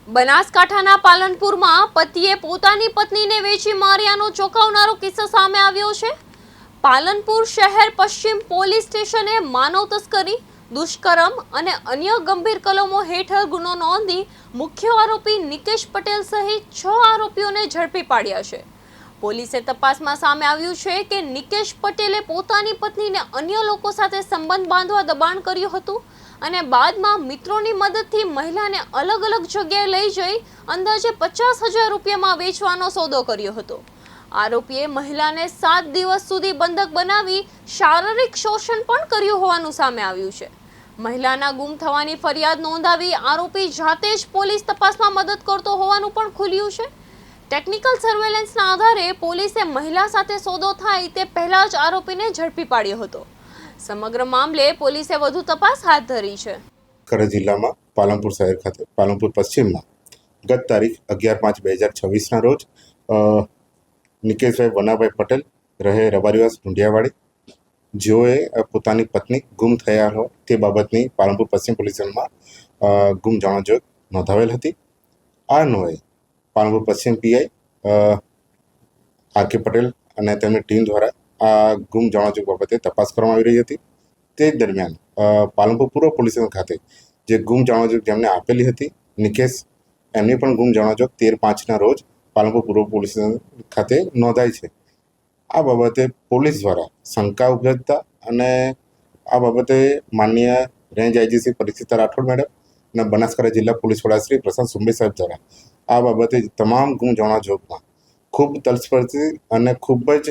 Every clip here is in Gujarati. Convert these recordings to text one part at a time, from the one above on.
બનાસકાંઠાના પાલનપુરમાં પતિએ પોતાની પત્નીને વેચી માર્યાનો ચોંકાવનારો કિસ્સો સામે આવ્યો છે। પાલનપુર શહેર પશ્ચિમ પોલીસ સ્ટેશને માનવ તસ્કરી, દુષ્કર્મ અને અન્ય ગંભીર કલમો હેઠળ ગુનો નોંધી મુખ્ય આરોપી નિકેશ પટેલ સહિત 6 આરોપીઓને ઝડપી પાડ્યા છે। પોલીસે તપાસમાં સામે આવ્યું છે કે નિકેશ પટેલે પોતાની પત્નીને અન્ય લોકો સાથે સંબંધ બાંધવા દબાણ કર્યું હતું અને બાદમાં મિત્રોની મદદથી મહિલાને અલગ અલગ જગ્યાએ લઈ જઈ અંદાજે 50,000 રૂપિયામાં વેચવાનો સોદો કર્યો હતો। આરોપીએ મહિલાને 7 દિવસ સુધી બંધક બનાવી શારીરિક શોષણ પણ કર્યું હોવાનું સામે આવ્યું છે। મહિલાના ગુમ થવાની ફરિયાદ નોંધાવી આરોપી જાતે જ પોલીસ તપાસમાં મદદ કરતો હોવાનું પણ ખુલ્યું છે। ટેકનિકલ સર્વેલન્સના આધારે પોલીસે મહિલા સાથે સોદો થાય તે પહેલા જ આરોપીને ઝડપી પાડ્યો હતો। સમગ્ર મામલે પોલીસે વધુ તપાસ હાથ ધરી છે। કચ્છ જિલ્લામાં પાલનપુર શહેર ખાતે પાલનપુર પશ્ચિમમાં ગત તારીખ 11/5/2024ના રોજ નિકેશભાઈ વનાભાઈ પટેલ રહે રબારીવાસ ઢુંડિયાવાડી, જેઓએ પોતાની પત્ની ગુમ થયા હોય તે બાબતની પાલનપુર પશ્ચિમ પોલીસ સ્ટેશનમાં ગુમ જાણોજોગ નોંધાવેલ હતી। આ અન્વયે પાલનપુર પશ્ચિમ પીઆઈ આર.કે. પટેલ અને તેમની ટીમ દ્વારા આ ગુમ જાણોજોગ બાબતે તપાસ કરવામાં આવી રહી હતી। તે દરમિયાન પાલનપુર પૂર્વ પોલીસ સ્ટેશન ખાતે જે ગુમ જાણોજોગ જેમને આપેલી હતી નિકેશ, એમની પણ ગુમ જાણોજોગ 13/5ના રોજ પાલનપુર પૂર્વ પોલીસ સ્ટેશન ખાતે નોંધાઈ છે। આ બાબતે પોલીસ દ્વારા શંકા ઉપજતા અને આ બાબતે માનનીય રેન્જ આઈજીસી પરીક્ષિતા રાઠોડ મેડમ અને બનાસકાંઠા જિલ્લા પોલીસ વડા શ્રી પ્રશાંત સુંબે સાહેબ દ્વારા આ બાબતે તમામ ગુમ જાણોજોગમાં ખૂબ તલસ્પર્શી અને ખૂબ જ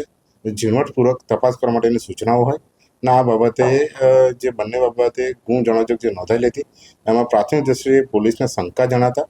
ઝીણવટપૂર્વક તપાસ કરવા માટેની સૂચનાઓ હોય અને આ બાબતે જે બંને બાબતે ગુમ જાણોજોગ જે નોંધાયેલી હતી એમાં પ્રાથમિક દ્રષ્ટિએ પોલીસને શંકા જણાતા